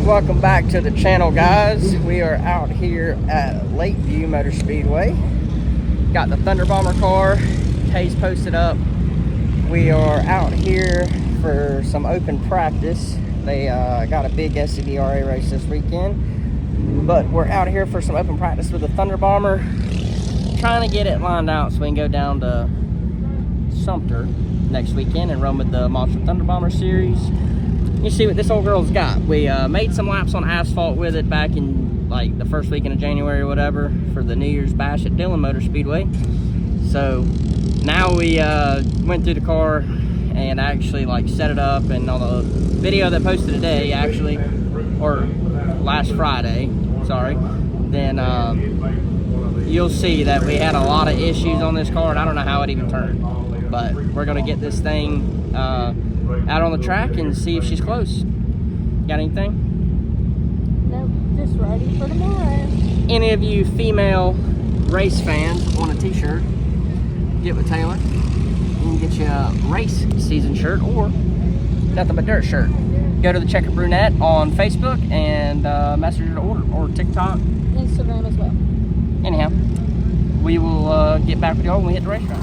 Welcome back to the channel, guys. We are out here at Lakeview Motor Speedway. Got the Thunder Bomber car. Hayes posted up. We are out here for some open practice. They got a big SCDRA race this weekend, but we're out here for some open practice with the Thunder Bomber, trying to get it lined out so we can go down to Sumter next weekend and run with the Monster Thunder Bomber series. You see what this old girl's got. We made some laps on asphalt with it back in like the first weekend of January or whatever for the New Year's bash at Dillon Motor Speedway. So now we went through the car and actually like set it up, and on the video that posted today actually, or last Friday, sorry, then you'll see that we had a lot of issues on this car, and I don't know how it even turned, but we're gonna get this thing out on the track and see if she's close. Got anything? Nope, just ready for tomorrow. Any of you female race fans want a t-shirt, get with Taylor. You can get you a race season shirt or nothing but dirt shirt. Go to the Checker Brunette on Facebook and message her to order, or TikTok. Instagram as well. Anyhow, we will get back with y'all when we hit the racetrack.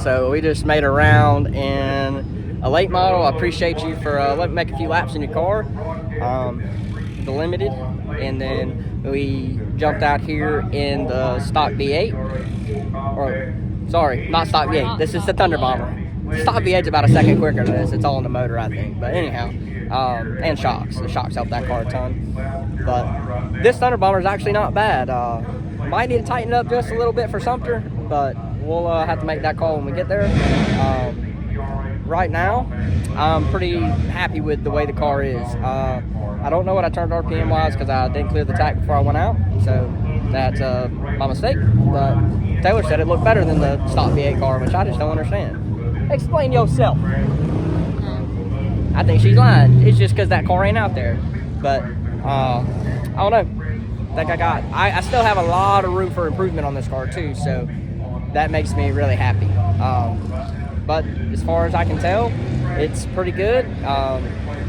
So we just made a round in a late model. I appreciate you for letting me make a few laps in your car, the limited, and then we jumped out here in the stock V8. Or sorry, not stock V8. This is the Thunder Bomber. The stock V8's about a second quicker than this. It's all in the motor, I think. But anyhow, and shocks. The shocks help that car a ton. But this Thunder Bomber is actually not bad. Might need to tighten it up just a little bit for Sumter, but we'll have to make that call when we get there. Right now, I'm pretty happy with the way the car is. I don't know what I turned RPM wise because I didn't clear the tach before I went out, so that's my mistake. But Taylor said it looked better than the stock V8 car, which I just don't understand. Explain yourself. I think she's lying. It's just because that car ain't out there. But I don't know. I still have a lot of room for improvement on this car too, so that makes me really happy. But as far as I can tell, it's pretty good.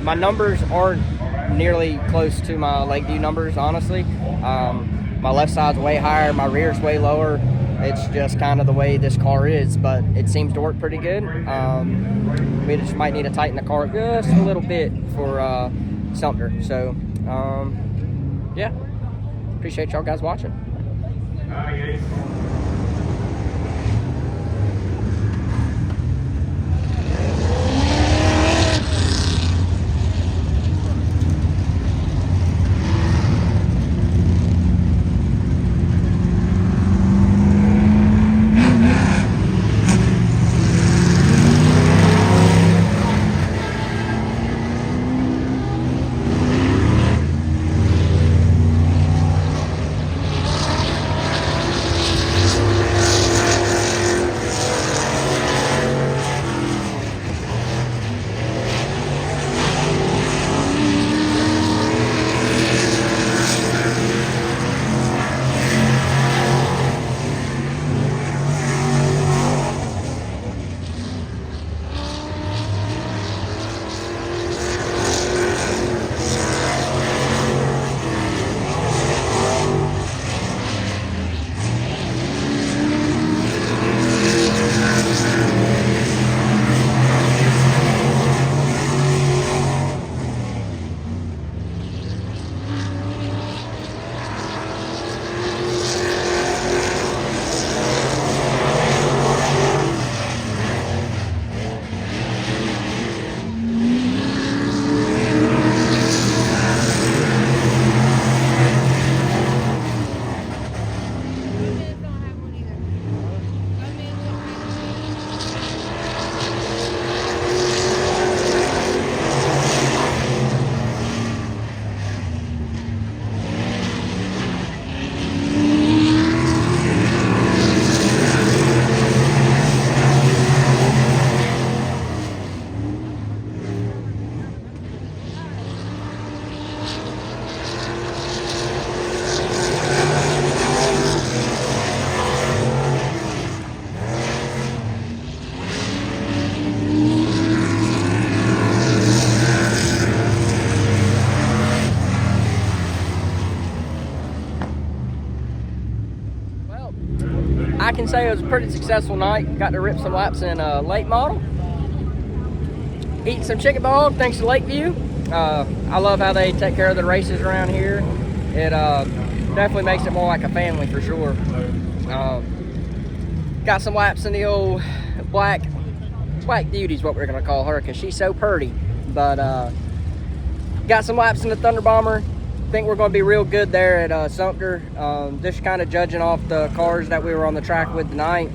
My numbers aren't nearly close to my Lakeview numbers, honestly. My left side's way higher, my rear's way lower. It's just kind of the way this car is, but it seems to work pretty good. We just might need to tighten the car just a little bit for Sumter. So, yeah. Appreciate y'all guys watching. I can say it was a pretty successful night. Got to rip some laps in a late model. Eating some chicken bog thanks to Lakeview. I love how they take care of the races around here. It definitely makes it more like a family for sure. Got some laps in the old Black Beauty is what we're going to call her because she's so pretty. But got some laps in the Thunder Bomber. Think we're going to be real good there at Sumter. Just kind of judging off the cars that we were on the track with tonight.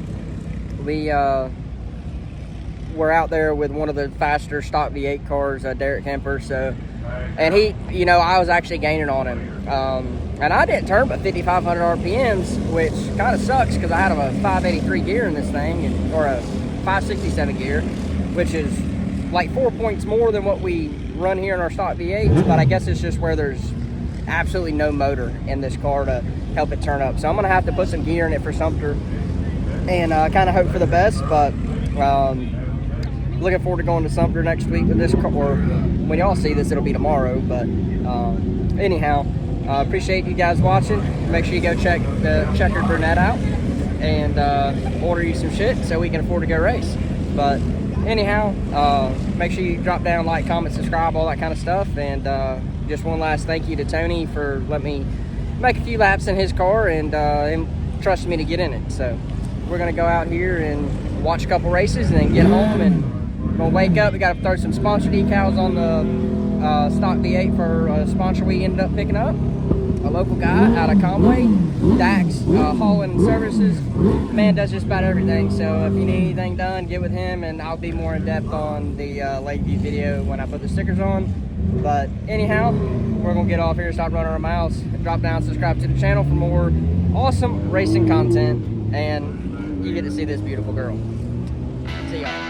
We were out there with one of the faster stock V8 cars, Derek Kemper. So, and he, you know, I was actually gaining on him. And I didn't turn but 5,500 RPMs, which kind of sucks because I had a 583 gear in this thing, or a 567 gear, which is like 4 points more than what we run here in our stock V8s. But I guess it's just where there's absolutely no motor in this car to help it turn up. So I'm going to have to put some gear in it for Sumter and kind of hope for the best. But looking forward to going to Sumter next week with this car. Or when y'all see this, it'll be tomorrow. But anyhow, appreciate you guys watching. Make sure you go check the Checkered Brunette out. and order you some shit so we can afford to go race. But anyhow, make sure you drop down, like, comment, subscribe, all that kind of stuff. And just one last thank you to Tony for letting me make a few laps in his car and trusting me to get in it. So we're gonna go out here and watch a couple races and then get home, and we're gonna wake up. We gotta throw some sponsor decals on the stock V8 for a sponsor we ended up picking up, a local guy out of Conway, Dax Hauling Services. Man does just about everything, so if you need anything done, get with him, and I'll be more in depth on the Lakeview video when I put the stickers on. But anyhow, we're gonna get off here, stop running our mouths, drop down, subscribe to the channel for more awesome racing content, and you get to see this beautiful girl. See y'all.